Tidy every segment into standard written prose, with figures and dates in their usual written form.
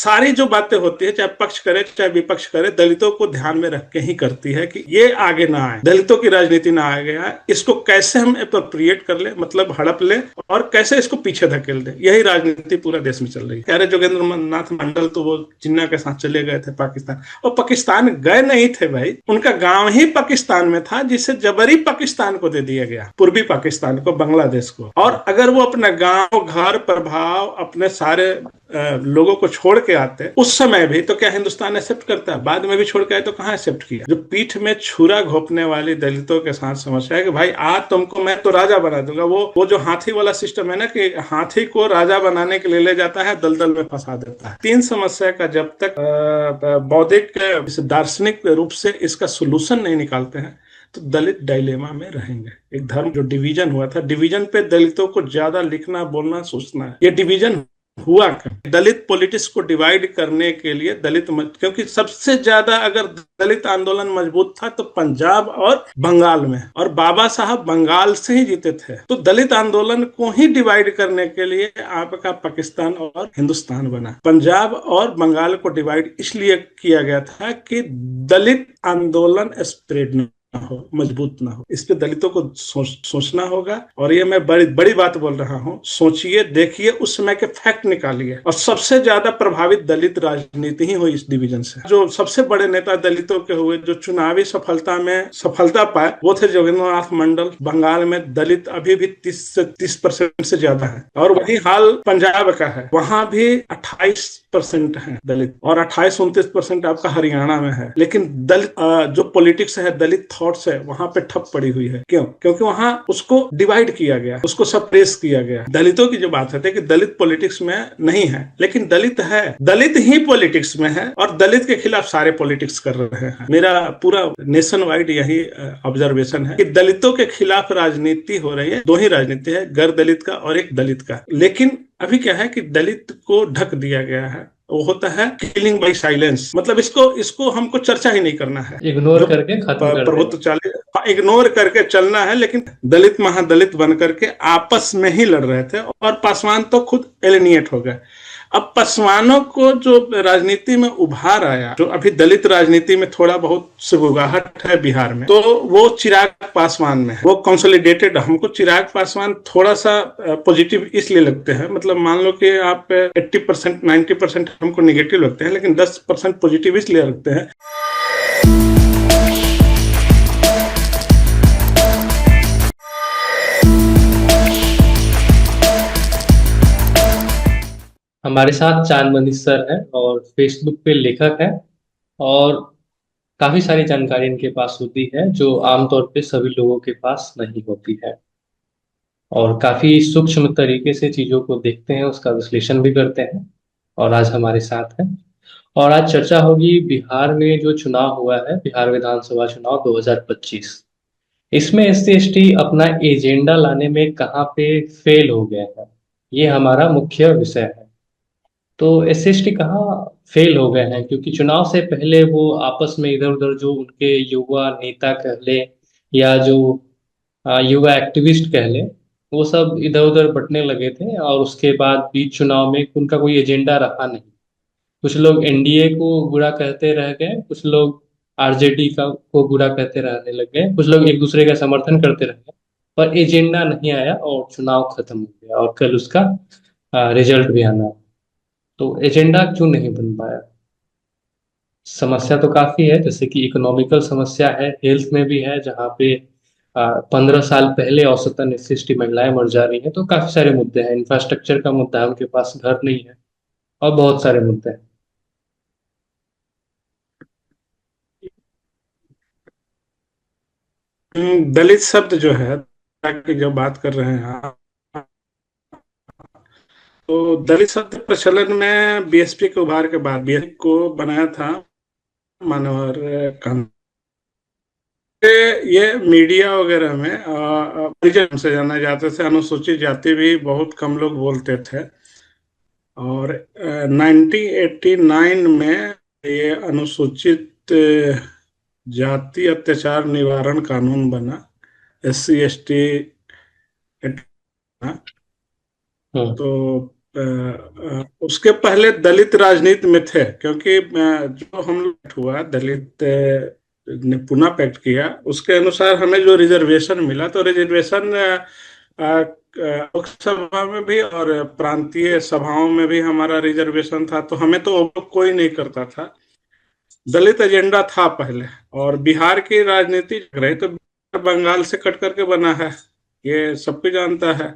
सारी जो बातें होती है, चाहे पक्ष करे चाहे विपक्ष करे, दलितों को ध्यान में रख के ही करती है कि ये आगे ना आए, दलितों की राजनीति ना आगे आए, इसको कैसे हम अप्रोप्रिएट कर ले, मतलब हड़प ले, और कैसे इसको पीछे धकेल दे। यही राजनीति पूरा देश में चल रही है। कह रहे जोगेंद्र नाथ मंडल तो वो जिन्ना के साथ चले गए थे पाकिस्तान, और पाकिस्तान गए नहीं थे भाई, उनका गांव ही पाकिस्तान में था, जिसे जबरी पाकिस्तान को दे दिया गया, पूर्वी पाकिस्तान को, बांग्लादेश को। और अगर वो अपना गांव, घर, प्रभाव, अपने सारे लोगों को छोड़ के आते उस समय भी, तो क्या हिंदुस्तान एक्सेप्ट करता है? बाद में भी छोड़ के आए तो कहां एक्सेप्ट किया? जो पीठ में छुरा घोंपने वाली दलितों के साथ समस्या है कि भाई आज तुमको मैं तो राजा बना दूंगा, वो जो हाथी वाला सिस्टम है ना, कि हाथी को राजा बनाने के लिए ले जाता है, दलदल में फंसा देता है। तीन समस्या का जब तक बौद्धिक दार्शनिक रूप से इसका सोल्यूशन नहीं निकालते हैं तो दलित डायलेमा में रहेंगे। एक धर्म जो डिवीजन हुआ था, डिवीजन पे दलितों को ज्यादा लिखना, बोलना, सोचना है। ये डिवीजन हुआ दलित पॉलिटिक्स को डिवाइड करने के लिए, क्योंकि सबसे ज्यादा अगर दलित आंदोलन मजबूत था तो पंजाब और बंगाल में, और बाबा साहब बंगाल से ही जीते थे। तो दलित आंदोलन को ही डिवाइड करने के लिए आपका पाकिस्तान और हिंदुस्तान बना। पंजाब और बंगाल को डिवाइड इसलिए किया गया था कि दलित आंदोलन स्प्रेड न हो, मजबूत ना हो। इस पे दलितों को सोचना होगा। और ये मैं बड़ी बात बोल रहा हूँ, सोचिए, देखिए, उस समय के फैक्ट निकालिए। और सबसे ज्यादा प्रभावित दलित राजनीति ही हुई इस डिवीजन से। जो सबसे बड़े नेता दलितों के हुए, जो चुनावी सफलता में सफलता पाए, वो थे जोगेंद्र नाथ मंडल। बंगाल में दलित अभी भी 30% से ज्यादा है, और वही हाल पंजाब का है, वहां भी 28% है दलित, और 28-29% आपका हरियाणा में है। लेकिन दलित जो पॉलिटिक्स है, दलित थॉट्स है, वहां पे ठप पड़ी हुई है। क्यों? क्योंकि वहां उसको डिवाइड किया गया, उसको सप्रेस किया गया। दलितों की जो बात है कि दलित पॉलिटिक्स में नहीं है, लेकिन दलित है, दलित ही पॉलिटिक्स में है, और दलित के खिलाफ सारे पॉलिटिक्स कर रहे हैं। मेरा पूरा नेशन वाइड यही ऑब्जर्वेशन है कि दलितों के खिलाफ राजनीति हो रही है। दो ही राजनीति है, गैर दलित का और एक दलित का। लेकिन अभी क्या है कि दलित को ढक दिया गया है, वो होता है किलिंग बाय साइलेंस। मतलब इसको हमको चर्चा ही नहीं करना है, इग्नोर करके खत्म कर प्रभुत्व चाले इग्नोर करके चलना है। लेकिन दलित महादलित बन करके आपस में ही लड़ रहे थे, और पासवान तो खुद एलिनिएट हो गए। अब पासवानों को जो राजनीति में उभार आया, जो अभी दलित राजनीति में थोड़ा बहुत सुगबुगाहट है बिहार में, तो वो चिराग पासवान में, वो कंसोलिडेटेड। हमको चिराग पासवान थोड़ा सा पॉजिटिव इसलिए लगते हैं, मतलब मान लो कि आप 80% 90% हमको निगेटिव लगते हैं, लेकिन 10% पॉजिटिव इसलिए लगते हैं। हमारे साथ चांद मनीष सर हैं और फेसबुक पे लेखक हैं, और काफी सारी जानकारी इनके पास होती है जो आमतौर पे सभी लोगों के पास नहीं होती है, और काफी सूक्ष्म तरीके से चीजों को देखते हैं, उसका विश्लेषण भी करते हैं। और आज हमारे साथ हैं, और आज चर्चा होगी बिहार में जो चुनाव हुआ है, बिहार विधानसभा चुनाव 2025। इसमें SC ST अपना एजेंडा लाने में कहाँ पे फेल हो गए हैं, ये हमारा मुख्य विषय है। तो SC ST कहाँ फेल हो गए हैं, क्योंकि चुनाव से पहले वो आपस में इधर उधर जो उनके युवा नेता कह ले, या जो युवा एक्टिविस्ट कह ले, वो सब इधर उधर बंटने लगे थे, और उसके बाद बीच चुनाव में उनका कोई एजेंडा रहा नहीं। कुछ लोग NDA को बुरा कहते रह गए, कुछ लोग RJD का को बुरा कहते रहने लग गए, कुछ लोग एक दूसरे का समर्थन करते रह गए, पर एजेंडा नहीं आया और चुनाव खत्म हो गया, और कल उसका रिजल्ट भी आना। तो एजेंडा क्यों नहीं बन पाया? समस्या तो काफी है, जैसे कि इकोनॉमिकल समस्या है, हेल्थ में भी है, जहाँ पे 15 साल पहले औसतन SC ST महिलाएं मर जा रही हैं। तो काफी सारे मुद्दे हैं, इंफ्रास्ट्रक्चर का मुद्दा है, उनके पास घर नहीं है, और बहुत सारे मुद्दे हैं। दलित शब्द जो है, ताकि जब बात कर रहे हैं आप, तो दलित शब्द प्रचलन में BSP के उभार के बाद BSP को बनाया था मनोहर कांत। ये मीडिया वगैरह में परिजन से जाना जाते थे, अनुसूचित जाति भी बहुत कम लोग बोलते थे। और 1989 में ये अनुसूचित जाति अत्याचार निवारण कानून बना, SC ST। हम्म। तो उसके पहले दलित राजनीति में थे, क्योंकि जो हम लोग हुआ दलित ने पुनः पैक्ट किया, उसके अनुसार हमें जो रिजर्वेशन मिला, तो रिजर्वेशन लोकसभा में भी और प्रांतीय सभाओं में भी हमारा रिजर्वेशन था, तो हमें तो कोई नहीं करता था। दलित एजेंडा था पहले। और बिहार की राजनीति रही तो बिहार बंगाल से कट करके बना है, ये सब कोई जानता है।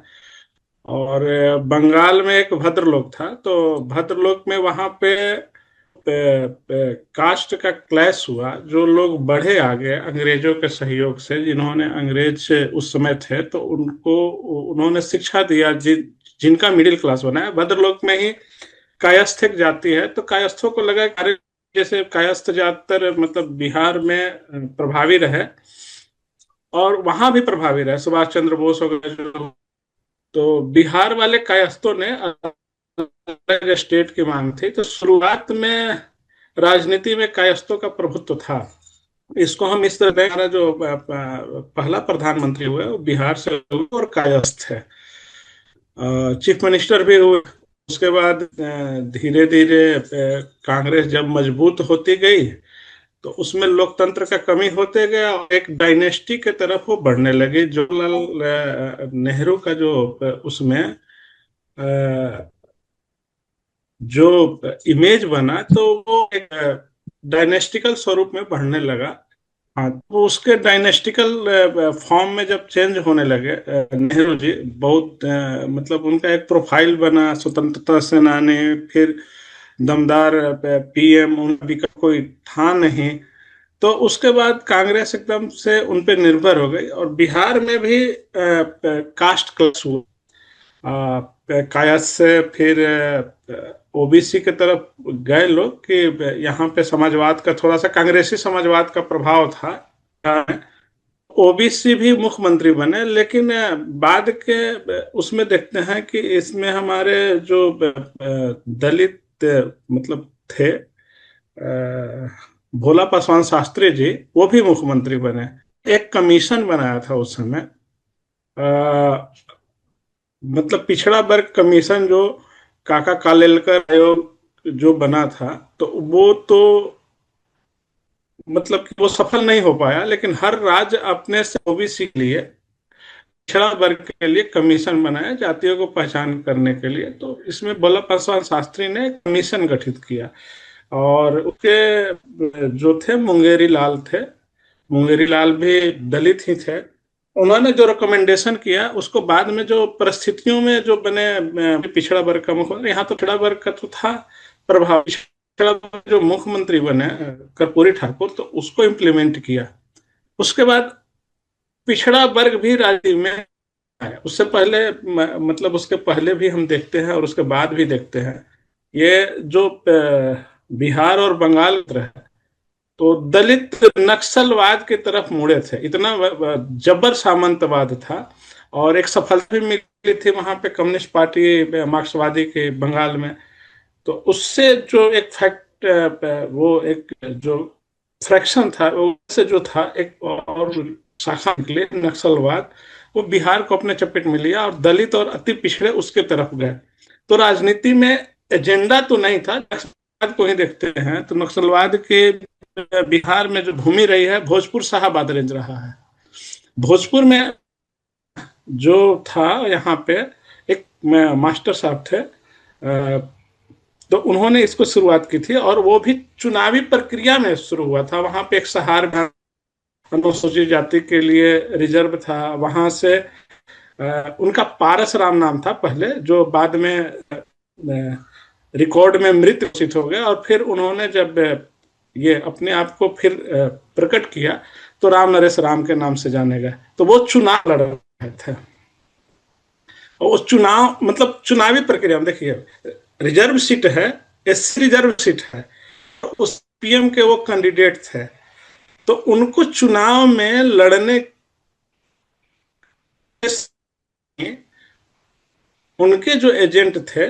और बंगाल में एक भद्रलोक था, तो भद्रलोक में वहां पे कास्ट का क्लैश हुआ। जो लोग बढ़े आगे अंग्रेजों के सहयोग से, जिन्होंने अंग्रेज से उस समय थे, तो उनको उन्होंने शिक्षा दिया, जिनका मिडिल क्लास बनाया। भद्रलोक में ही कायस्थ एक जाति है, तो कायस्थों को लगा कि अरे जैसे कायस्थ ज्यादातर मतलब बिहार में प्रभावी रहे और वहां भी प्रभावी रहे, सुभाष चंद्र बोस वगैरह जो, तो बिहार वाले कायस्थों ने अलग स्टेट की मांग थी। तो शुरुआत में राजनीति में कायस्थों का प्रभुत्व था। इसको हम इस तरह देखें, हमारा जो पहला प्रधानमंत्री हुआ वो बिहार से हुआ और कायस्थ है। चीफ मिनिस्टर भी हुए। उसके बाद धीरे धीरे कांग्रेस जब मजबूत होती गई, तो उसमें लोकतंत्र का कमी होते गया और एक डायनेस्टी के तरफ वो बढ़ने लगी। जवाहरलाल नेहरू का जो उसमें जो इमेज बना, तो वो एक डायनेस्टिकल स्वरूप में बढ़ने लगा। हाँ, तो उसके डायनेस्टिकल फॉर्म में जब चेंज होने लगे नेहरू जी, बहुत मतलब उनका एक प्रोफाइल बना, स्वतंत्रता सेनानी, फिर दमदार पीएम, उनका भी कोई था नहीं। तो उसके बाद कांग्रेस एकदम से उन पे निर्भर हो गई और बिहार में भी कास्ट क्लास हुआ। कायस्थ से फिर ओबीसी की तरफ गए लोग कि यहाँ पे समाजवाद का थोड़ा सा, कांग्रेसी समाजवाद का प्रभाव था। ओबीसी भी मुख्यमंत्री बने, लेकिन बाद के उसमें देखते हैं कि इसमें हमारे जो दलित मतलब थे, भोला पासवान शास्त्री जी, वो भी मुख्यमंत्री बने। एक कमीशन बनाया था उस समय, मतलब पिछड़ा वर्ग कमीशन, जो काका कालेलकर आयोग जो बना था, तो वो तो मतलब कि वो सफल नहीं हो पाया। लेकिन हर राज्य अपने से ओबीसी के लिए, पिछड़ा वर्ग के लिए कमीशन बनाया, जातियों को पहचान करने के लिए। तो इसमें भोला पासवान शास्त्री ने कमीशन गठित किया और उसके जो थे मुंगेरी लाल थे, मुंगेरी लाल भी दलित ही थे। उन्होंने जो रिकमेंडेशन किया, उसको बाद में जो परिस्थितियों में जो बने पिछड़ा वर्ग का मुख्यमंत्री, यहाँ तो पिछड़ा वर्ग का तो था प्रभाव, पिछड़ा वर्ग जो मुख्यमंत्री बने कर्पूरी ठाकुर, तो उसको इम्प्लीमेंट किया। उसके बाद पिछड़ा वर्ग भी राजनीति में आया। उससे पहले मतलब उसके पहले भी हम देखते हैं और उसके बाद भी देखते हैं, ये जो बिहार और बंगाल है, तो दलित नक्सलवाद की तरफ मुड़े थे। इतना जबर सामंतवाद था और एक सफलता भी मिली थी वहां पे कम्युनिस्ट पार्टी मार्क्सवादी के बंगाल में। तो उससे जो एक फैक्ट, वो एक जो फ्रैक्शन था, उससे जो था एक और शाखा निकली नक्सलवाद, वो बिहार को अपने चपेट में लिया और दलित और अति पिछड़े उसके तरफ गए। तो राजनीति में एजेंडा तो नहीं था। नक्सलवाद को ही देखते हैं तो नक्सलवाद के बिहार में जो भूमि रही है, भोजपुर शाहाबाद रेंज रहा है। भोजपुर में जो था, यहाँ पे एक मास्टर साहब थे, तो उन्होंने इसको शुरुआत की थी और वो भी चुनावी प्रक्रिया में शुरू हुआ था। वहां पे एक सहार अनुसूचित जाति के लिए रिजर्व था, वहां से उनका पारस राम नाम था पहले, जो बाद में रिकॉर्ड में मृत घोषित हो गया। और फिर उन्होंने जब ये अपने आप को फिर प्रकट किया, तो राम नरेश राम के नाम से जाने गए। तो वो चुनाव लड़ रहे थे और उस चुनाव मतलब चुनावी प्रक्रिया में देखिए, रिजर्व सीट है, एससी रिजर्व सीट है, तो उस पीएम के वो कैंडिडेट थे, तो उनको चुनाव में लड़ने उनके जो एजेंट थे,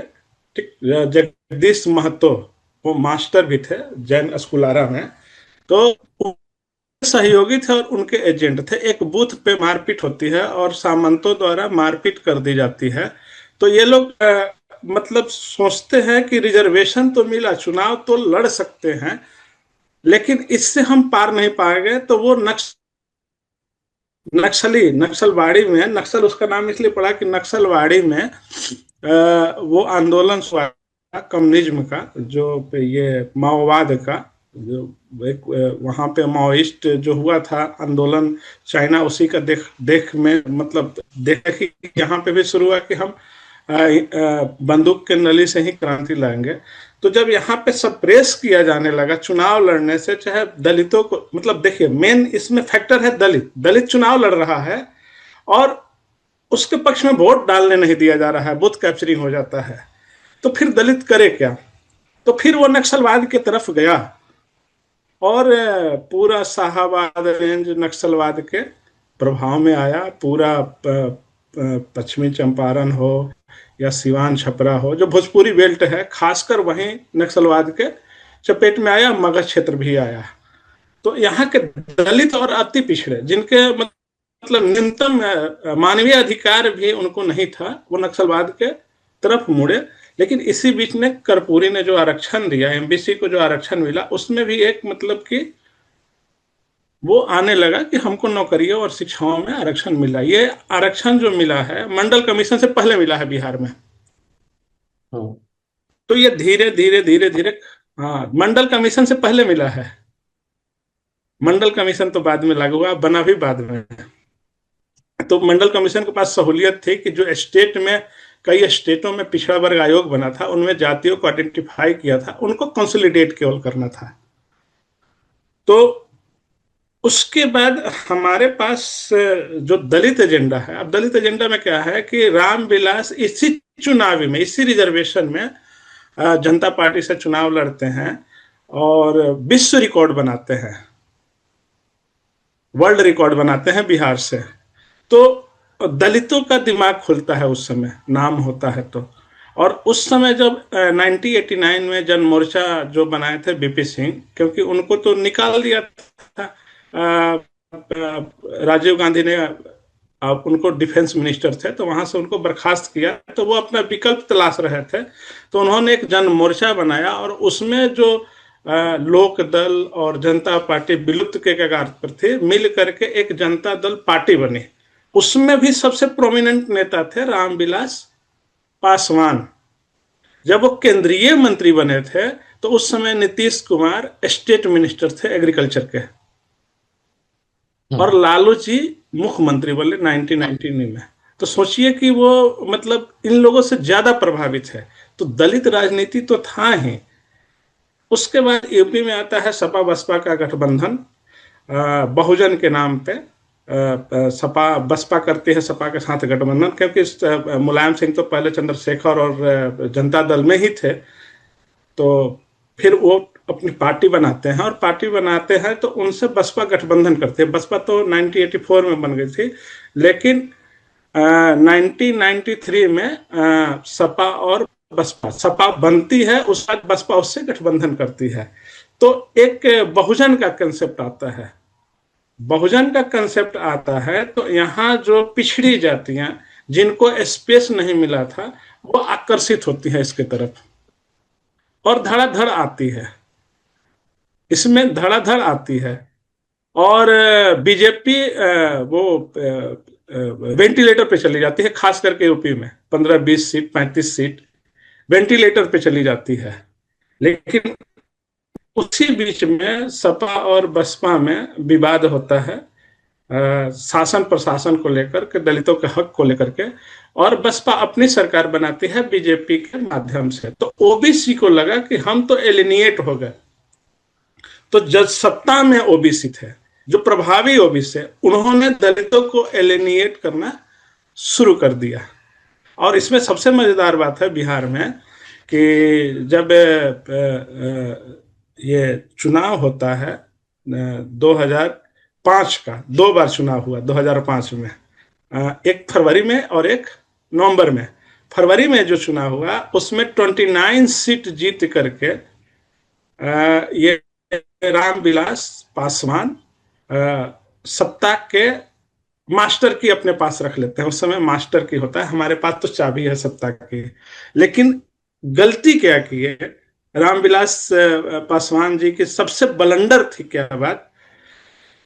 जगदीश महतो, वो मास्टर भी थे जैन स्कूलारा में, तो सहयोगी थे और उनके एजेंट थे। एक बूथ पे मारपीट होती है और सामंतों द्वारा मारपीट कर दी जाती है। तो ये लोग मतलब सोचते हैं कि रिजर्वेशन तो मिला, चुनाव तो लड़ सकते हैं, लेकिन इससे हम पार नहीं पाएंगे। तो वो नक्सलवाड़ी में, नक्सल उसका नाम इसलिए पड़ा कि नक्सलवाड़ी में वो आंदोलन हुआ कम्युनिज्म का, जो ये माओवाद का, जो एक वहां पे माओइस्ट जो हुआ था आंदोलन, चाइना उसी का देख देख में, मतलब देख कि यहाँ पे भी शुरू हुआ कि हम बंदूक के नली से ही क्रांति लाएंगे। तो जब यहाँ पे सप्रेस किया जाने लगा चुनाव लड़ने से, चाहे दलितों को, मतलब देखिए मेन इसमें फैक्टर है दलित, दलित चुनाव लड़ रहा है और उसके पक्ष में वोट डालने नहीं दिया जा रहा है, बूथ कैप्चरिंग हो जाता है, तो फिर दलित करे क्या? तो फिर वो नक्सलवाद की तरफ गया और पूरा शाहाबाद रेंज नक्सलवाद के प्रभाव में आया। पूरा पश्चिमी चंपारण हो या सिवान छपरा हो, जो भोजपुरी बेल्ट है, खासकर वहीं नक्सलवाद के चपेट में आया, मगध क्षेत्र भी आया। तो यहाँ के दलित और अति पिछड़े, जिनके मतलब न्यूनतम मानवीय अधिकार भी उनको नहीं था, वो नक्सलवाद के तरफ मुड़े। लेकिन इसी बीच में कर्पूरी ने जो आरक्षण दिया, एमबीसी को जो आरक्षण मिला, उसमें भी एक मतलब कि वो आने लगा कि हमको नौकरियों और शिक्षाओं में आरक्षण मिला। ये आरक्षण जो मिला है मंडल कमीशन से पहले मिला है बिहार में। हाँ। तो ये धीरे धीरे धीरे धीरे, हाँ, मंडल कमीशन से पहले मिला है। मंडल कमीशन तो बाद में लागू हुआ, बना भी बाद में। तो मंडल कमीशन के पास सहूलियत थी कि जो स्टेट में, कई स्टेटों में पिछड़ा वर्ग आयोग बना था, उनमें जातियों को आइडेंटिफाई किया था, उनको कंसोलिडेट केवल करना था। तो उसके बाद हमारे पास जो दलित एजेंडा है, अब दलित एजेंडा में क्या है कि रामविलास इसी चुनावी में, इसी रिजर्वेशन में जनता पार्टी से चुनाव लड़ते हैं और विश्व रिकॉर्ड बनाते हैं, वर्ल्ड रिकॉर्ड बनाते हैं बिहार से। तो दलितों का दिमाग खुलता है उस समय, नाम होता है तो। और उस समय जब 1989 में जन मोर्चा जो बनाए थे बीपी सिंह, क्योंकि उनको तो निकाल दिया था राजीव गांधी ने, उनको डिफेंस मिनिस्टर थे तो वहां से उनको बर्खास्त किया, तो वो अपना विकल्प तलाश रहे थे। तो उन्होंने एक जन मोर्चा बनाया और उसमें जो लोक दल और जनता पार्टी विलुप्त के कगार पर थे, मिल करके एक जनता दल पार्टी बनी। उसमें भी सबसे प्रोमिनेंट नेता थे रामविलास पासवान। जब वो केंद्रीय मंत्री बने थे तो उस समय नीतीश कुमार स्टेट मिनिस्टर थे एग्रीकल्चर के, और लालू जी मुख्यमंत्री बने 1999 में। तो सोचिए कि वो मतलब इन लोगों से ज्यादा प्रभावित है। तो दलित राजनीति तो था ही। उसके बाद यूपी में आता है सपा बसपा का गठबंधन, बहुजन के नाम पे। सपा बसपा करती है सपा के साथ गठबंधन, क्योंकि मुलायम सिंह तो पहले चंद्रशेखर और जनता दल में ही थे। तो फिर वो अपनी पार्टी बनाते हैं, और पार्टी बनाते हैं तो उनसे बसपा गठबंधन करते हैं। बसपा तो 1984 में बन गई थी, लेकिन 1993 में सपा और बसपा, सपा बनती है, उस बाद बसपा उससे गठबंधन करती है। तो एक बहुजन का कंसेप्ट आता है। बहुजन का कंसेप्ट आता है तो यहाँ जो पिछड़ी जातियां, जिनको स्पेस नहीं मिला था, वो आकर्षित होती है इसके तरफ और धड़ाधड़ आती है, इसमें धड़ाधड़ आती है। और बीजेपी वो वेंटिलेटर पे चली जाती है, खास करके यूपी में 15-20 सीट, 35 सीट वेंटिलेटर पे चली जाती है। लेकिन उसी बीच में सपा और बसपा में विवाद होता है शासन प्रशासन को लेकर के, दलितों के हक को लेकर के, और बसपा अपनी सरकार बनाती है बीजेपी के माध्यम से। तो ओबीसी को लगा कि हम तो एलिनिएट हो गए। तो जब सत्ता में ओबीसी थे, जो प्रभावी ओबीसी, उन्होंने दलितों को एलिनिएट करना शुरू कर दिया। और इसमें सबसे मजेदार बात है बिहार में कि जब ये चुनाव होता है 2005 का, दो बार चुनाव हुआ 2005 में, एक फरवरी में और एक नवंबर में। फरवरी में जो चुनाव हुआ उसमें 29 सीट जीत करके ये रामविलास पासवान सत्ता के मास्टर की अपने पास रख लेते हैं। उस समय मास्टर की होता है, हमारे पास तो चाबी है सत्ता की। लेकिन गलती क्या की है रामविलास पासवान जी की, सबसे बलंडर थी क्या बात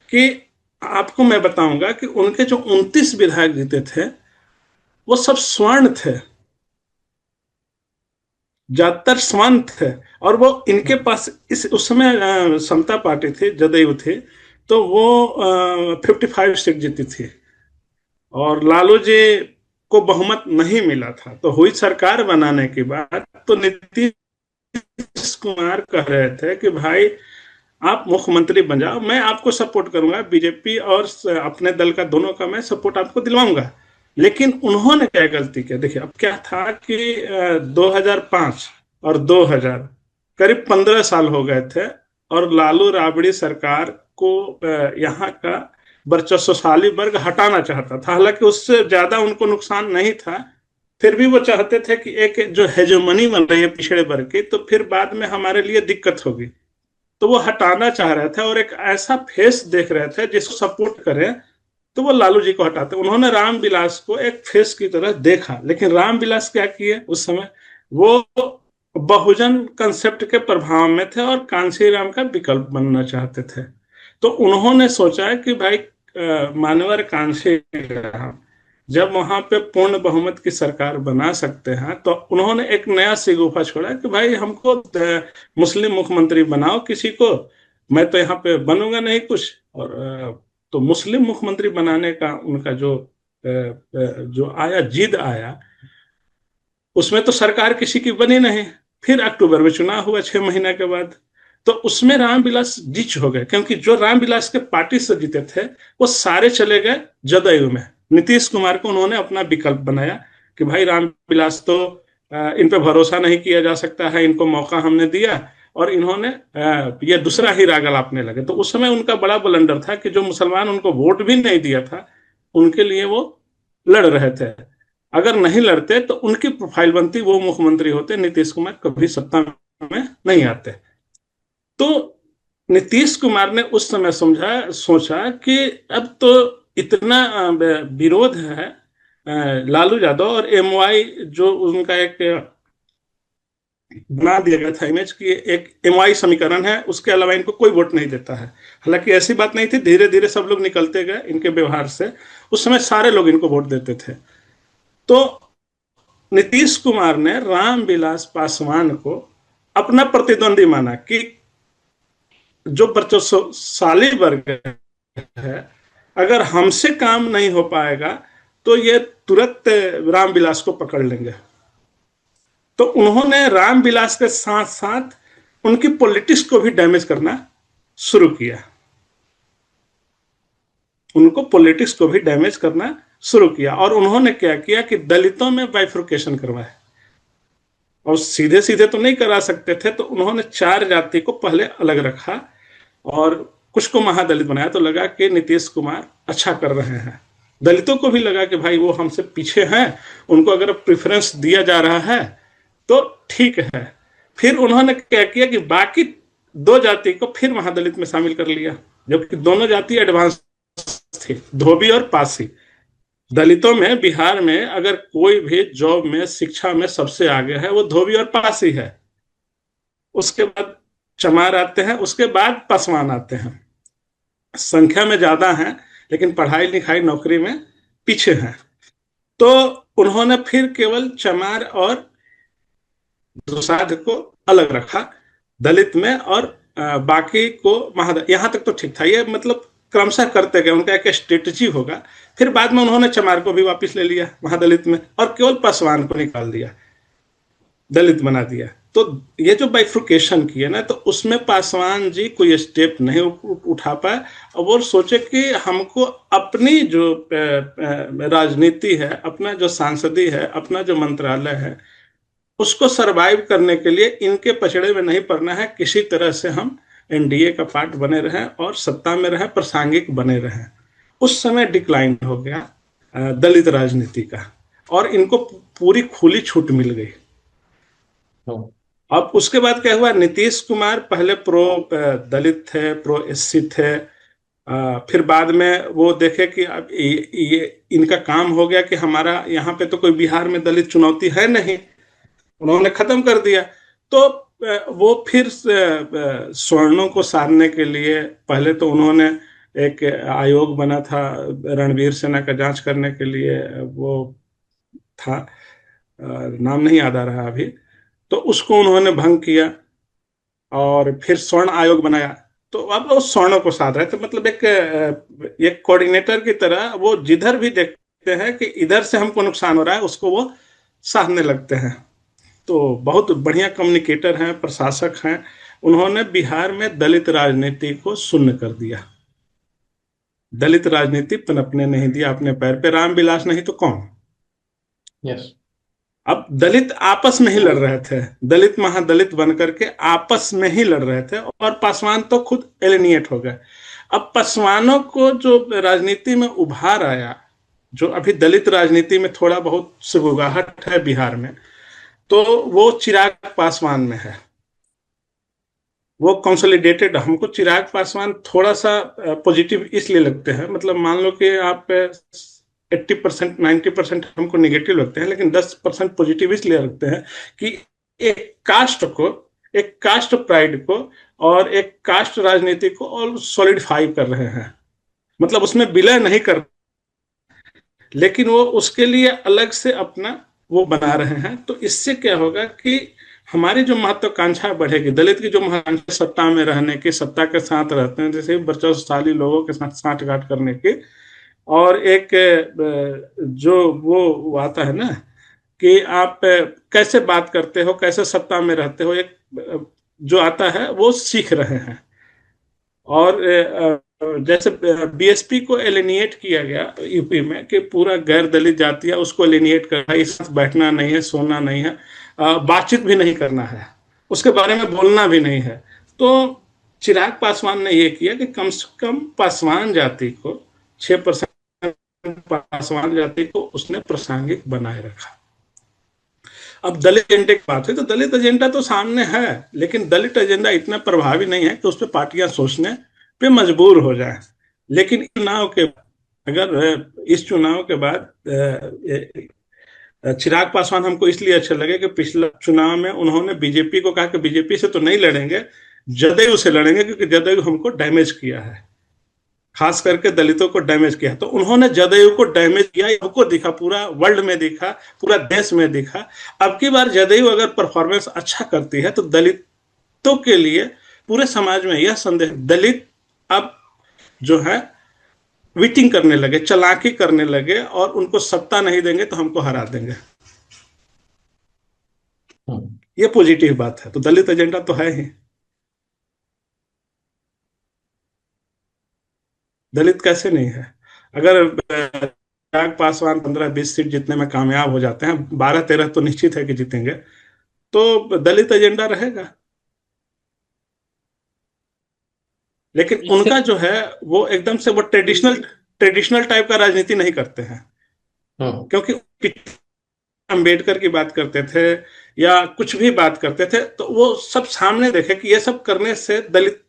कि आपको मैं बताऊंगा कि उनके जो 29 विधायक जीते थे वो सब स्वर्ण थे, ज्यादातर स्वर्ण थे। और वो इनके पास इस उस समय समता पार्टी थी, जदयू थी, तो वो 55 सीट जीती थी। और लालू जी को बहुमत नहीं मिला था, तो हुई सरकार बनाने के बाद तो नीतीश कुमार कह रहे थे कि भाई आप मुख्यमंत्री बन जाओ, मैं आपको सपोर्ट करूंगा, बीजेपी और अपने दल का दोनों का मैं सपोर्ट आपको दिलवाऊंगा। लेकिन उन्होंने क्या गलती की, देखिए अब क्या था कि 2005 और 2000 करीब 15 साल हो गए थे, और लालू राबड़ी सरकार को यहाँ का वर्चस्वशाली वर्ग हटाना चाहता था। हालांकि उससे ज्यादा उनको नुकसान नहीं था, फिर भी वो चाहते थे कि एक जो हेजोमनी बन रही है पिछड़े वर्ग की, तो फिर बाद में हमारे लिए दिक्कत होगी। तो वो हटाना चाह रहे थे और एक ऐसा फेस देख रहे थे जिसको सपोर्ट करे, तो वो लालू जी को हटाते। उन्होंने रामविलास को एक फेस की तरह देखा, लेकिन रामविलास क्या किए उस समय, वो बहुजन कंसेप्ट के प्रभाव में थे और कांशी राम का विकल्प बनना चाहते थे। तो उन्होंने सोचा कि भाई मानवर कांशी राम जब वहां पे पूर्ण बहुमत की सरकार बना सकते हैं, तो उन्होंने एक नया सिगुफा छोड़ा कि भाई हमको मुस्लिम मुख्यमंत्री बनाओ किसी को, मैं तो यहाँ पे बनूंगा नहीं कुछ। और तो मुस्लिम मुख्यमंत्री बनाने का उनका जो आया, जिद आया, उसमें तो सरकार किसी की बनी नहीं। फिर अक्टूबर में चुनाव हुआ 6 महीने के बाद, तो उसमें रामविलास जीत हो गए, क्योंकि जो रामविलास के पार्टी से जीते थे वो सारे चले गए जदयू में। नीतीश कुमार को उन्होंने अपना विकल्प बनाया कि भाई रामविलास तो इन पे भरोसा नहीं किया जा सकता है, इनको मौका हमने दिया, और इन्होंने ये दूसरा ही राग अलापने लगे। तो उस समय उनका बड़ा बलंडर था कि जो मुसलमान उनको वोट भी नहीं दिया था, उनके लिए वो लड़ रहे थे। अगर नहीं लड़ते तो उनकी प्रोफाइल बनती, वो मुख्यमंत्री होते, नीतीश कुमार कभी सत्ता में नहीं आते। तो नीतीश कुमार ने उस समय सोचा कि अब तो इतना विरोध है लालू यादव और एमवाई, जो उनका एक बना दिया गया था इमेज की, एक एमवाई समीकरण है, उसके अलावा इनको कोई वोट नहीं देता है। हालांकि ऐसी बात नहीं थी, धीरे धीरे सब लोग निकलते गए इनके व्यवहार से। उस समय सारे लोग इनको वोट देते थे। तो नीतीश कुमार ने रामविलास पासवान को अपना प्रतिद्वंदी माना कि जो वर्चस्वशाली वर्ग है, अगर हमसे काम नहीं हो पाएगा तो ये तुरंत रामविलास को पकड़ लेंगे। तो उन्होंने रामविलास के साथ साथ उनकी पॉलिटिक्स को भी डैमेज करना शुरू किया, उनको पॉलिटिक्स को भी डैमेज करना शुरू किया। और उन्होंने क्या किया कि दलितों में बाइफ्रिकेशन करवाया, और सीधे सीधे तो नहीं करा सकते थे, तो उन्होंने 4 जाति को पहले अलग रखा और कुछ को महादलित बनाया। तो लगा कि नीतीश कुमार अच्छा कर रहे हैं, दलितों को भी लगा कि भाई वो हमसे पीछे हैं, उनको अगर प्रेफरेंस दिया जा रहा है तो ठीक है। फिर उन्होंने क्या किया कि बाकी 2 जाति को फिर महादलित में शामिल कर लिया, जबकि दोनों जाति एडवांस थी, धोबी और पासी। दलितों में बिहार में अगर कोई भी जॉब में, शिक्षा में सबसे आगे है, वो धोबी और पासी है। उसके बाद चमार आते हैं, उसके बाद पासवान आते हैं। संख्या में ज्यादा हैं, लेकिन पढ़ाई लिखाई नौकरी में पीछे हैं। तो उन्होंने फिर केवल चमार और दुसाध को अलग रखा दलित में, और बाकी को महादलित। यहां तक तो ठीक था, ये मतलब क्रमशः करते गए, उनका एक स्ट्रेटजी होगा। फिर बाद में उन्होंने चमार को भी वापस ले लिया महादलित में, और केवल पासवान को निकाल दिया, दलित बना दिया। तो ये जो बाइफ्रिकेशन किया ना, तो उसमें पासवान जी कोई स्टेप नहीं उठा पाए, और वो सोचे कि हमको अपनी जो राजनीति है, अपना जो सांसदी है, अपना जो मंत्रालय है, उसको सरवाइव करने के लिए इनके पचड़े में नहीं पड़ना है, किसी तरह से हम एनडीए का पार्ट बने रहें और सत्ता में रहें, प्रासंगिक बने रहें। उस समय डिक्लाइन हो गया दलित राजनीति का, और इनको पूरी खुली छूट मिल गई। अब उसके बाद क्या हुआ, नीतीश कुमार पहले प्रो दलित थे, प्रो एससी थे, फिर बाद में वो देखे कि अब ये इनका काम हो गया कि हमारा यहाँ पे तो कोई बिहार में दलित चुनौती है नहीं, उन्होंने खत्म कर दिया। तो वो फिर सवर्णों को साधने के लिए पहले तो उन्होंने एक आयोग बना था रणवीर सेना का जांच करने के लिए, वो था, नाम नहीं याद आ रहा अभी। तो उसको उन्होंने भंग किया और फिर स्वर्ण आयोग बनाया। तो अब वो स्वर्णों को साध रहे थे, मतलब एक कोऑर्डिनेटर की तरह वो जिधर भी देखते हैं कि इधर से हमको नुकसान हो रहा है उसको वो साधने लगते हैं। तो बहुत बढ़िया कम्युनिकेटर हैं, प्रशासक हैं। उन्होंने बिहार में दलित राजनीति को शून्य कर दिया। दलित राजनीति पनपने नहीं दिया अपने पैर पे। रामविलास नहीं तो कौन। यस। अब दलित आपस में ही लड़ रहे थे, दलित महादलित बनकर के आपस में ही लड़ रहे थे, और पासवान तो खुद एलिनिएट हो गए। अब पासवानों को जो राजनीति में उभार आया, जो अभी दलित राजनीति में थोड़ा बहुत सुगबुगाहट है बिहार में, तो वो चिराग पासवान में है। वो कंसोलिडेटेड, हमको चिराग पासवान थोड़ा सा पॉजिटिव इसलिए लगते हैं, मतलब मान लो कि आप 80% 90% हमको निगेटिव लगते हैं, लेकिन 10% पॉजिटिव इसलिए लगते हैं कि एक कास्ट को, एक कास्ट प्राइड को और एक कास्ट राजनीति को और सॉलिडिफाई कर रहे हैं। मतलब उसमें विलय नहीं कर, लेकिन वो उसके लिए अलग से अपना वो बना रहे हैं। तो इससे क्या होगा कि हमारी जो महत्वाकांक्षा बढ़ेगी, दलित की जो महत्वाकांक्षा सत्ता में रहने की, सत्ता के साथ रहते हैं जैसे वर्चस्वशाली लोगों के साथ साठगांठ करने की, और एक जो वो आता है ना कि आप कैसे बात करते हो, कैसे सत्ता में रहते हो, एक जो आता है वो सीख रहे हैं। और जैसे बीएसपी को एलिनिएट किया गया यूपी में कि पूरा गैर दलित जाति है उसको एलिनिएट करना, इस साथ बैठना नहीं है, सोना नहीं है, बातचीत भी नहीं करना है, उसके बारे में बोलना भी नहीं है। तो चिराग पासवान ने यह किया कि कम से कम पासवान जाति को 6% पासवान जाति को उसने प्रासंगिक बनाए रखा। अब दलित एजेंडे की बात है तो दलित एजेंडा तो सामने है, लेकिन दलित एजेंडा इतना प्रभावी नहीं है कि उस पर पार्टियां सोचने पे मजबूर हो जाए। लेकिन चुनाव के, अगर इस चुनाव के बाद चिराग पासवान हमको इसलिए अच्छे लगे कि पिछले चुनाव में उन्होंने बीजेपी को कहा कि बीजेपी से तो नहीं लड़ेंगे, जदयू से लड़ेंगे, क्योंकि जदयू हमको डैमेज किया है, खास करके दलितों को डैमेज किया। तो उन्होंने जदयू को डैमेज किया, हमको दिखा, पूरा वर्ल्ड में दिखा, पूरा देश में दिखा। अब की बार जदयू अगर परफॉर्मेंस अच्छा करती है तो दलितों के लिए पूरे समाज में यह संदेश, दलित अब जो है विटिंग करने लगे, चालाकी करने लगे, और उनको सत्ता नहीं देंगे तो हमको हरा देंगे। ये पॉजिटिव बात है। तो दलित एजेंडा तो है ही। दलित कैसे नहीं है? अगर चिराग पासवान 15-20 सीट जीतने में कामयाब हो जाते हैं, 12-13 तो निश्चित है कि जीतेंगे, तो दलित एजेंडा रहेगा। लेकिन इससे उनका जो है वो एकदम से वो ट्रेडिशनल ट्रेडिशनल टाइप का राजनीति नहीं करते हैं, क्योंकि अंबेडकर की बात करते थे या कुछ भी बात करते थे तो वो सब सामने देखे कि ये सब करने से दलित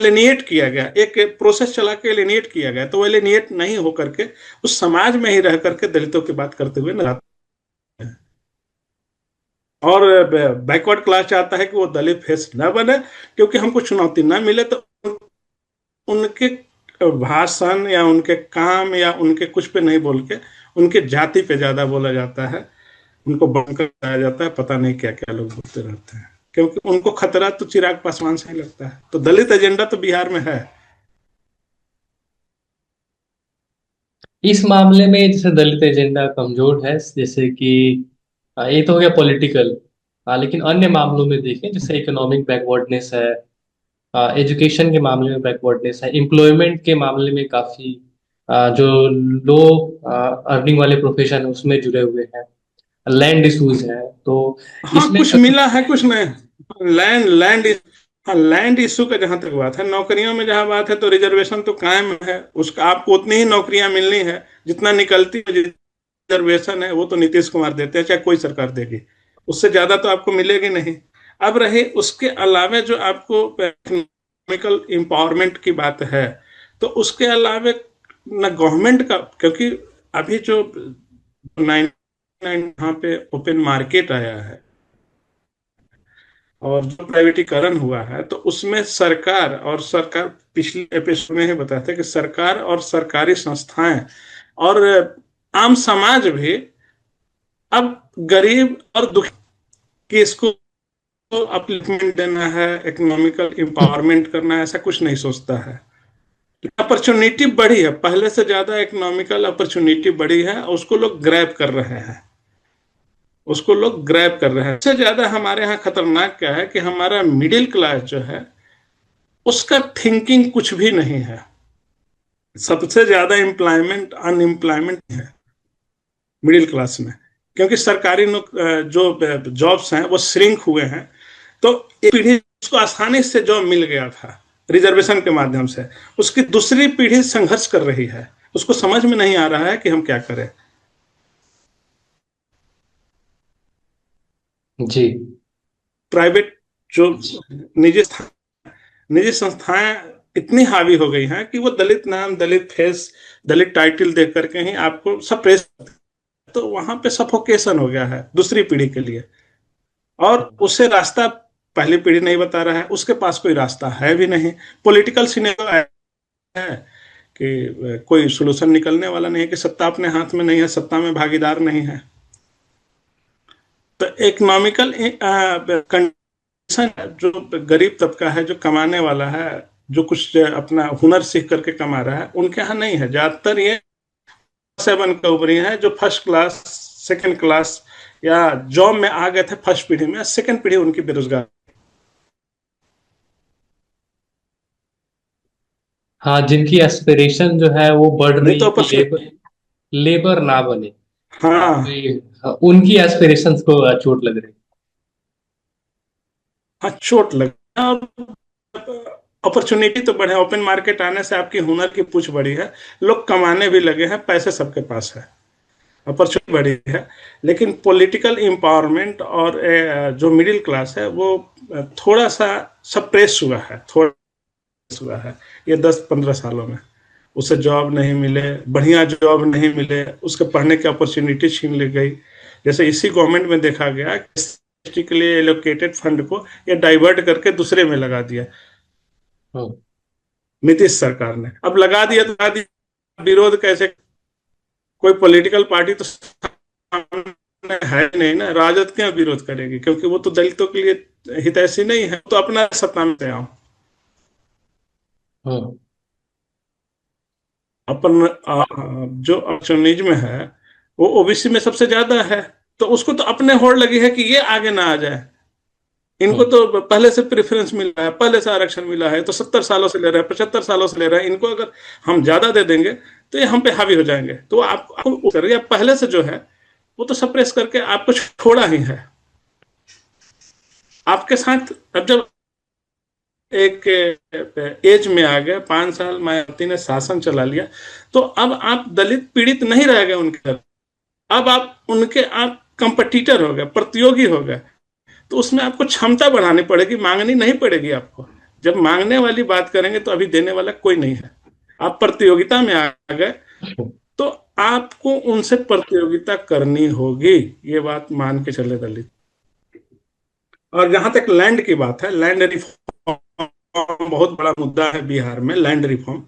एलिनिएट किया गया, एक प्रोसेस चला के एलिनिएट किया गया, तो वो एलिनिएट नहीं होकर के उस समाज में ही रह करके दलितों की बात करते हुए नजर आते हैं। और बैकवर्ड क्लास चाहता है कि वो दलित फेस न बने, क्योंकि हमको चुनौती न मिले तो उनके भाषण या उनके काम या उनके कुछ पे नहीं बोल के उनके जाति पे ज्यादा बोला जाता है, उनको बंकर कराया जाता है, पता नहीं क्या क्या लोग बोलते रहते हैं, क्योंकि उनको खतरा तो चिराग पासवान से ही लगता है। तो दलित एजेंडा तो बिहार में है। इस मामले में जैसे दलित एजेंडा कमजोर है, जैसे कि ये तो हो गया पॉलिटिकल। लेकिन अन्य मामलों में देखें, जैसे इकोनॉमिक बैकवर्डनेस है, एजुकेशन के मामले में बैकवर्डनेस है, एम्प्लॉयमेंट के मामले में काफी जो लो अर्निंग वाले प्रोफेशन है उसमें जुड़े हुए हैं, लैंड इश्यूज है। तो हाँ, इसमें कुछ मिला है कुछ नहीं। लैंड लैंड हाँ, लैंड इशू का जहां तक बात है, नौकरियों में जहां बात है तो रिजर्वेशन तो कायम है, उसका आपको उतनी ही नौकरियां मिलनी है जितना निकलती है। रिजर्वेशन है वो तो नीतीश कुमार देते हैं, चाहे कोई सरकार देगी, उससे ज्यादा तो आपको मिलेगी नहीं। अब रहे उसके अलावा जो आपको इकोनॉमिकल एम्पावरमेंट की बात है, तो उसके अलावा न गवर्नमेंट का, क्योंकि अभी जो 99 यहाँ पे ओपन मार्केट आया है और जो प्राइवेटीकरण हुआ है, तो उसमें सरकार पिछले एपिसोड में ही बताया था कि सरकार और सरकारी संस्थाएं और आम समाज भी अब गरीब और दुखी की इसको अपलिफ्टमेंट देना है, इकोनॉमिकल एम्पावरमेंट करना है, ऐसा कुछ नहीं सोचता है। अपॉर्चुनिटी बढ़ी है, पहले से ज्यादा इकोनॉमिकल अपॉर्चुनिटी बढ़ी है, और उसको लोग ग्रैब कर रहे हैं, उसको लोग ग्रैब कर रहे हैं। सबसे ज्यादा हमारे यहाँ खतरनाक क्या है कि हमारा मिडिल क्लास जो है, उसका थिंकिंग कुछ भी नहीं है। सबसे ज्यादा एम्प्लॉयमेंट अनएम्प्लॉयमेंट है मिडिल क्लास में, क्योंकि सरकारी जो जॉब्स हैं वो श्रिंक हुए हैं। तो एक पीढ़ी उसको आसानी से जॉब मिल गया था रिजर्वेशन के माध्यम से, उसकी दूसरी पीढ़ी संघर्ष कर रही है, उसको समझ में नहीं आ रहा है कि हम क्या करें। जी। प्राइवेट जो निजी निजी संस्थाएं इतनी हावी हो गई हैं कि वो दलित नाम, दलित फेस, दलित टाइटल देख करके ही आपको सब प्रेस, तो वहां पे सफोकेशन हो गया है दूसरी पीढ़ी के लिए। और उसे रास्ता पहली पीढ़ी नहीं बता रहा है, उसके पास कोई रास्ता है भी नहीं। पॉलिटिकल सिनेरियो है कि कोई सोल्यूशन निकलने वाला नहीं है, कि सत्ता अपने हाथ में नहीं है, सत्ता में भागीदार नहीं है। तो इकोनॉमिकल कंडीशन, जो गरीब तबका है, जो कमाने वाला है, जो कुछ अपना हुनर सीख करके कमा रहा है, उनके यहाँ नहीं है। ज्यादातर ये 7 का उभरी है जो फर्स्ट क्लास, सेकंड क्लास या जॉब में आ गए थे फर्स्ट पीढ़ी में, सेकंड पीढ़ी उनकी बेरोजगार। हाँ, जिनकी एस्पिरेशन जो है वो बढ़ नहीं रही तो है कि अपॉर्चुनिटी। लेबर ना बने। हाँ वही, हाँ, उनकी एस्पिरेशंस को चोट लग रही। हाँ, चोट लगा। अपॉर्चुनिटी तो बढ़े, ओपन मार्केट आने से आपकी हुनर की पूछ बढ़ी है, लोग कमाने भी लगे हैं, पैसे सबके पास है, अपॉर्चुनिटी बढ़ी है। लेकिन पॉलिटिकल एम्पावरमेंट और जो मिडिल क्लास है वो थोड़ा सा सप्रेस हुआ है, थोड़ा हुआ है ये 10-15 सालों में। उसे जॉब नहीं मिले, बढ़िया जॉब नहीं मिले, उसके पढ़ने की अपॉर्चुनिटी छीन ली गई। जैसे इसी गवर्नमेंट में देखा गया के लिए एलोकेटेड फंड को ये डाइवर्ट करके दूसरे में लगा दिया हम्म। नीतीश सरकार ने। अब लगा दिया तो लगा दिया, विरोध कैसे? कोई पॉलिटिकल पार्टी तो सामने है नहीं ना, राजद क्या विरोध करेगी, क्योंकि वो तो दलितों के लिए हितैषी नहीं है, तो अपना सत्ता में आओ। हम्म। अपन जो एक्शनिज्म है वो ओबीसी में सबसे ज्यादा है, तो उसको तो अपने होड़ लगी है कि ये आगे ना आ जाए। इनको हम्म। तो पहले से प्रेफरेंस मिला है, पहले से आरक्षण मिला है, तो 70 सालों से ले रहे हैं, 75 सालों से ले रहे हैं। इनको अगर हम ज्यादा दे देंगे तो ये हम पे हावी हो जाएंगे। तो आपको पहले से जो है वो तो सप्रेस करके आपको छोड़ा ही है आपके साथ। अब जब एक एज में आ गए, 5 साल मायावती ने शासन चला लिया, तो अब आप दलित पीड़ित नहीं रह गए उनके, अब आप कंपटीटर हो गए, प्रतियोगी हो गए। तो उसमें आपको क्षमता बढ़ानी पड़ेगी, मांगनी नहीं पड़ेगी आपको। जब मांगने वाली बात करेंगे तो अभी देने वाला कोई नहीं है। आप प्रतियोगिता में आ गए तो आपको उनसे प्रतियोगिता करनी होगी, ये बात मान के चले दलित। और जहां तक लैंड की बात है, लैंड रिफॉर्म बहुत बड़ा मुद्दा है बिहार में। लैंड रिफॉर्म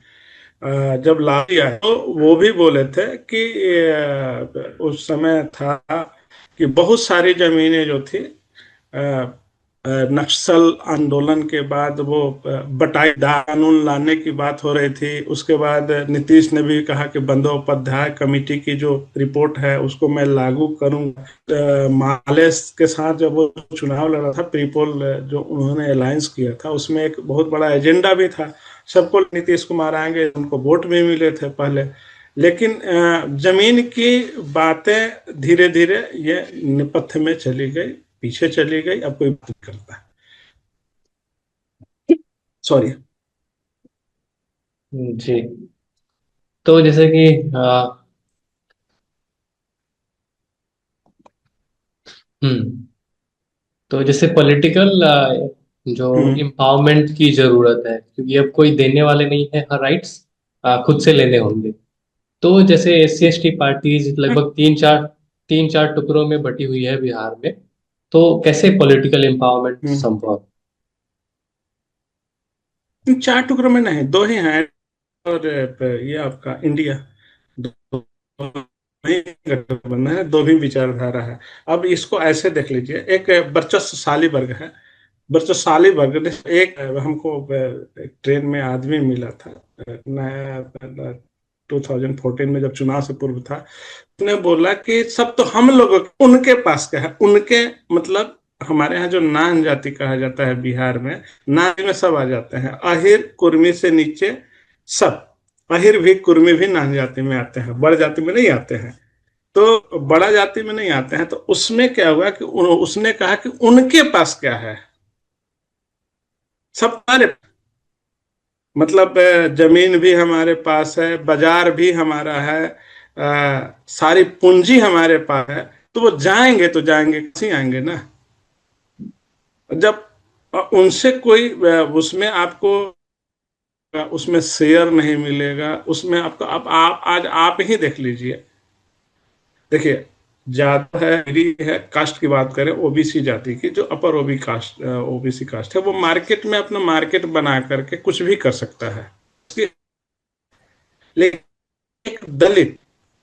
जब लागू किया है तो वो भी बोले थे कि उस समय था कि बहुत सारी जमीनें जो थी नक्सल आंदोलन के बाद वो बटाई कानून लाने की बात हो रही थी। उसके बाद नीतीश ने भी कहा कि बंदोपाध्याय कमेटी की जो रिपोर्ट है उसको मैं लागू करूंगा। मालेस के साथ जब वो चुनाव लड़ा था, पीपल जो उन्होंने अलायंस किया था, उसमें एक बहुत बड़ा एजेंडा भी था, सबको नीतीश कुमार आएंगे, उनको वोट भी मिले थे पहले। लेकिन जमीन की बातें धीरे धीरे ये निपथ में चली गई, पीछे चली गई, अब कोई बात नहीं करता। सॉरी। जी। तो जैसे कि हम्म तो जैसे पॉलिटिकल जो हम्म एम्पावरमेंट की जरूरत है, क्योंकि अब कोई देने वाले नहीं है, हर राइट्स खुद से लेने होंगे। तो जैसे SC ST पार्टीज लगभग तीन चार टुकड़ों में बटी हुई है बिहार में, तो कैसे पॉलिटिकल एम्पावरमेंट हम्म। संभव? इन चार टुकड़ों में नहीं, दो ही हैं। और ये आपका इंडिया, दो दो ही गठबंधन है, दो भी विचारधारा है। अब इसको ऐसे देख लीजिए, एक वर्चस्वशाली वर्ग है। वर्चस्वशाली वर्ग ने एक हमको एक ट्रेन में आदमी मिला था, नया 2014 में जब चुनाव से पूर्व था। उसने बोला कि सब तो हम लोगों उनके पास क्या है, उनके मतलब हमारे यहाँ जो नान जाति कहा जाता है बिहार में, नान में सब आ जाते हैं, अहिर कुर्मी से नीचे सब। अहिर भी कुर्मी भी नान जाति में आते हैं, बड़ जाति में नहीं आते हैं। तो बड़ा जाति में नहीं आते हैं, तो उसमें क्या हुआ कि उसने कहा कि उनके पास क्या है, सब हमारे, मतलब जमीन भी हमारे पास है, बाजार भी हमारा है, सारी पूंजी हमारे पास है। तो वो जाएंगे तो जाएंगे, कैसे आएंगे ना। जब उनसे कोई उसमें आपको उसमें शेयर नहीं मिलेगा, उसमें आपको, आप आज आप ही देख लीजिए। देखिए, ज्यादा है, मेरी है कास्ट की बात करें, ओबीसी जाति की, जो अपर ओबीसी कास्ट है, वो मार्केट में अपना मार्केट बना करके कुछ भी कर सकता है। लेकिन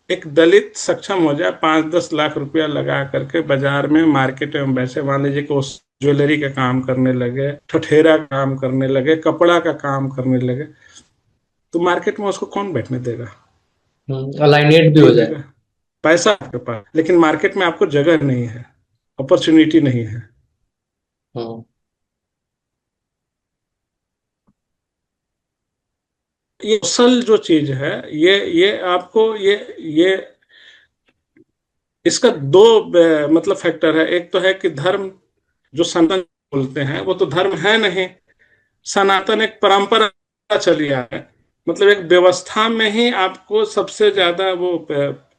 एक दलित सक्षम हो जाए, 5-10 लाख रुपया लगा करके बाजार में मार्केट में, वैसे मान लीजिए कि उस ज्वेलरी का काम करने लगे, ठठेरा का काम करने लगे, कपड़ा का काम करने लगे, तो मार्केट में उसको कौन बैठने देगा? अलाइनेट भी हो नहीं जाए। देगा। पैसा आपके पास, लेकिन मार्केट में आपको जगह नहीं है, अपॉर्चुनिटी नहीं है। हम्म। ये असल जो चीज है, ये आपको ये इसका दो मतलब फैक्टर है। एक तो है कि धर्म, जो सनातन बोलते हैं, वो तो धर्म है नहीं। सनातन एक परंपरा चली आ है, मतलब एक व्यवस्था में ही आपको सबसे ज्यादा वो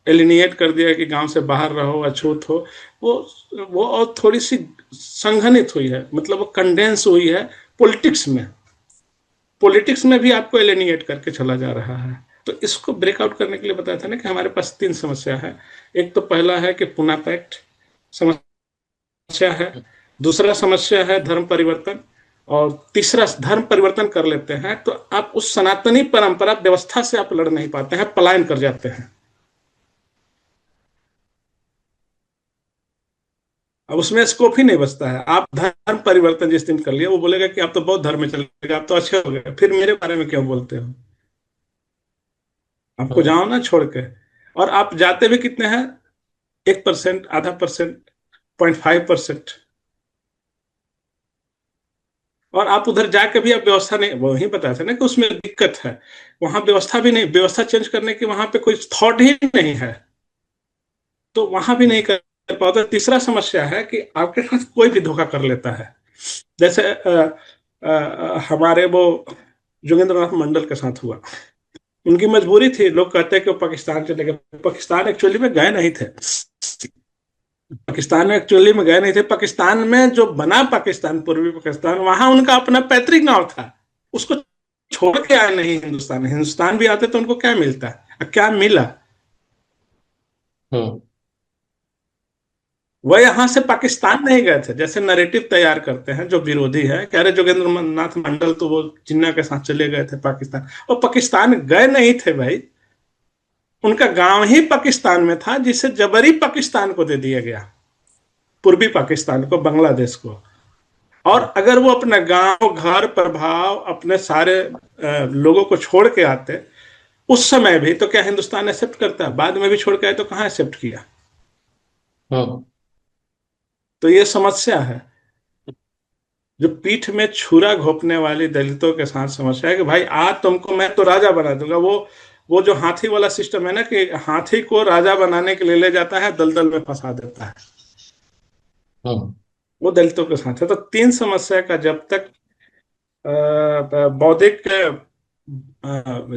एलिनिएट कर दिया कि गांव से बाहर रहो, अछूत हो। वो वो और थोड़ी सी संघनित हुई है, मतलब वो कंडेंस हुई है पॉलिटिक्स में। पॉलिटिक्स में भी आपको एलिनिएट करके चला जा रहा है। तो इसको ब्रेकआउट करने के लिए बताया था ना कि हमारे पास तीन समस्या है। एक तो पहला है कि पूना पैक्ट समस्या है, दूसरा समस्या है धर्म परिवर्तन, और तीसरा, धर्म परिवर्तन कर लेते हैं तो आप उस सनातनी परंपरा व्यवस्था से आप लड़ नहीं पाते हैं, पलायन कर जाते हैं। अब उसमें स्कोप ही नहीं बचता है। आप धर्म परिवर्तन जिस दिन कर लिया, वो बोलेगा कि आप तो बौद्ध धर्म में चले गए, आप तो अच्छे हो गए, फिर मेरे बारे में क्यों बोलते हो? आपको हम्म। जाओ ना छोड़ के। और आप जाते भी कितने हैं? 1%, आधा %, 0.5%। और आप उधर जाके भी आप व्यवस्था नहीं, वही बताया था ना कि उसमें दिक्कत है। वहां व्यवस्था भी नहीं, व्यवस्था चेंज करने की वहां पे कोई थॉट ही नहीं है, तो वहां भी नहीं कर पाता। तीसरा समस्या है कि आपके साथ कोई भी धोखा कर लेता है। जैसे हमारे वो जोगेंद्र नाथ मंडल के साथ हुआ। उनकी मजबूरी थी, लोग कहते हैं कि वो पाकिस्तान चले गए, पाकिस्तान एक्चुअली में गए नहीं थे। पाकिस्तान में एक्चुअली में गए नहीं थे। पाकिस्तान में जो बना पाकिस्तान, पूर्वी पाकिस्तान, वहां उनका अपना पैतृक गांव था। उसको छोड़ के आए नहीं हिंदुस्तान। हिंदुस्तान भी आते तो उनको क्या मिलता, क्या मिला? हम्म। वह यहां से पाकिस्तान नहीं गए थे। जैसे नरेटिव तैयार करते हैं जो विरोधी है, कह रहे जोगेंद्र नाथ मंडल तो वो जिन्ना के साथ चले गए थे पाकिस्तान। और पाकिस्तान गए नहीं थे भाई, उनका गांव ही पाकिस्तान में था, जिसे जबरी पाकिस्तान को दे दिया गया, पूर्वी पाकिस्तान को, बांग्लादेश को। और अगर वो अपना गांव, घर, प्रभाव, अपने सारे लोगों को छोड़ के आते उस समय भी, तो क्या हिंदुस्तान एक्सेप्ट करता? बाद में भी छोड़ के आए तो कहाँ एक्सेप्ट किया? हम्म। तो ये समस्या है, जो पीठ में छुरा घोंपने वाली दलितों के साथ समस्या है कि भाई आज तुमको मैं तो राजा बना दूंगा। वो जो हाथी वाला सिस्टम है ना, कि हाथी को राजा बनाने के लिए ले जाता है, दलदल में फंसा देता है, हम्म। वो दलितों के साथ है। तो तीन समस्या का जब तक बौद्धिक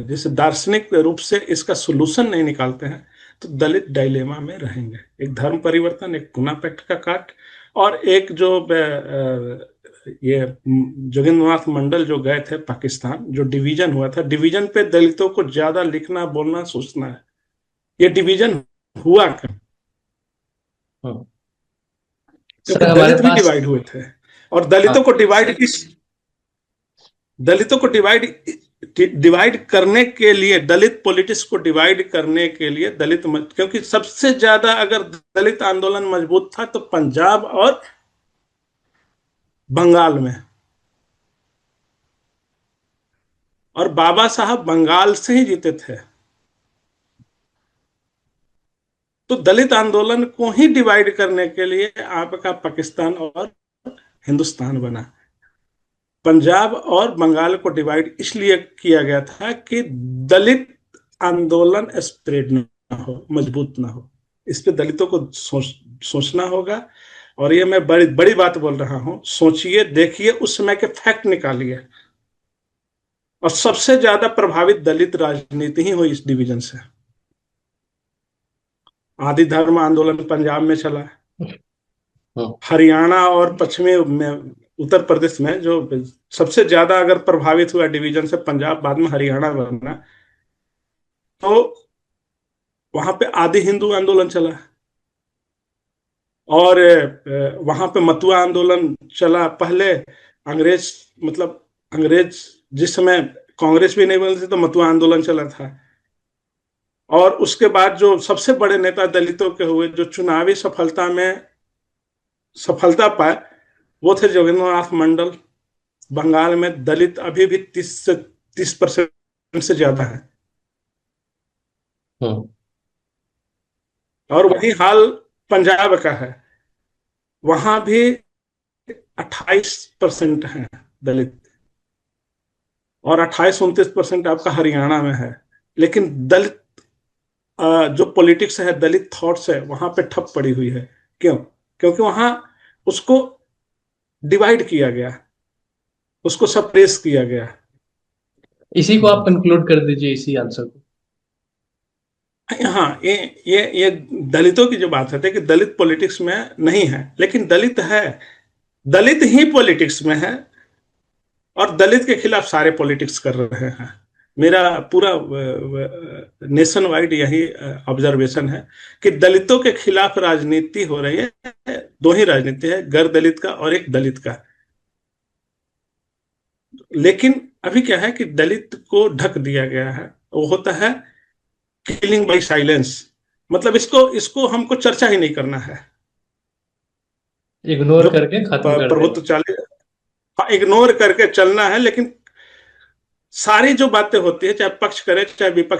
जैसे दार्शनिक रूप से इसका सोल्यूशन नहीं निकालते हैं, तो दलित डायलेमा में रहेंगे। एक धर्म परिवर्तन, एक पूना पैक्ट का काट, और एक जो ये जोगिंद्रनाथ मंडल जो गए थे पाकिस्तान, जो डिवीजन हुआ था, डिवीजन पे दलितों को ज्यादा लिखना, बोलना, सोचना है। ये डिवीजन हुआ क्यों? हम्म। क्योंकि सर हमारे दलित भी पास। डिवाइड हुए थे। और हाँ। दलितों को डिवाइड डिवाइड करने के लिए, दलित पॉलिटिक्स को डिवाइड करने के लिए क्योंकि सबसे ज्यादा अगर दलित आंदोलन मजबूत था तो पंजाब और बंगाल में। और बाबा साहब बंगाल से ही जीते थे। तो दलित आंदोलन को ही डिवाइड करने के लिए आपका पाकिस्तान और हिंदुस्तान बना। पंजाब और बंगाल को डिवाइड इसलिए किया गया था कि दलित आंदोलन स्प्रेड ना हो, मजबूत ना हो। इस पे दलितों को सोचना होगा। और ये मैं बड़ी बड़ी बात बोल रहा हूं, सोचिए, देखिए, उस समय के फैक्ट निकालिए। और सबसे ज्यादा प्रभावित दलित राजनीति ही हुई इस डिवीजन से। आदि धर्म आंदोलन पंजाब में चला। हम्म। हरियाणा और पश्चिमी में, उत्तर प्रदेश में जो सबसे ज्यादा अगर प्रभावित हुआ डिवीजन से पंजाब, बाद में हरियाणा बना। तो वहां पे आदि हिंदू आंदोलन चला। और वहां पे मतुआ आंदोलन चला पहले। अंग्रेज, मतलब अंग्रेज जिस समय कांग्रेस भी नहीं बनी थी तो मतुआ आंदोलन चला था। और उसके बाद जो सबसे बड़े नेता दलितों के हुए, जो चुनावी सफलता में सफलता पाए, वो थे जोगिंद्रनाथ मंडल। बंगाल में दलित अभी भी 30% से ज्यादा है। हम्म। और वही हाल पंजाब का है। वहां भी 28% है दलित। और 28-29% आपका हरियाणा में है। लेकिन दलित जो पॉलिटिक्स है, दलित थॉट्स है, वहां पे ठप पड़ी हुई है। क्यों? क्योंकि वहां उसको डिवाइड किया गया, उसको सप्रेस किया गया। इसी को आप कंक्लूड कर दीजिए, इसी आंसर को। हाँ, ये दलितों की जो बात है कि दलित पॉलिटिक्स में नहीं है, लेकिन दलित है। दलित ही पॉलिटिक्स में है। और दलित के खिलाफ सारे पॉलिटिक्स कर रहे हैं। मेरा पूरा नेशन वाइड यही ऑब्जर्वेशन है कि दलितों के खिलाफ राजनीति हो रही है। दो ही राजनीति है, गैर दलित का और एक दलित का। लेकिन अभी क्या है कि दलित को ढक दिया गया है। वो होता है किलिंग बाय साइलेंस। मतलब इसको इसको हमको चर्चा ही नहीं करना है। इग्नोर जो करके खत्म कर देना। प्रभुत्व चाले, इग्नोर करके चलना है। लेकिन सारी जो बातें होती है, चाहे पक्ष करे चाहे विपक्ष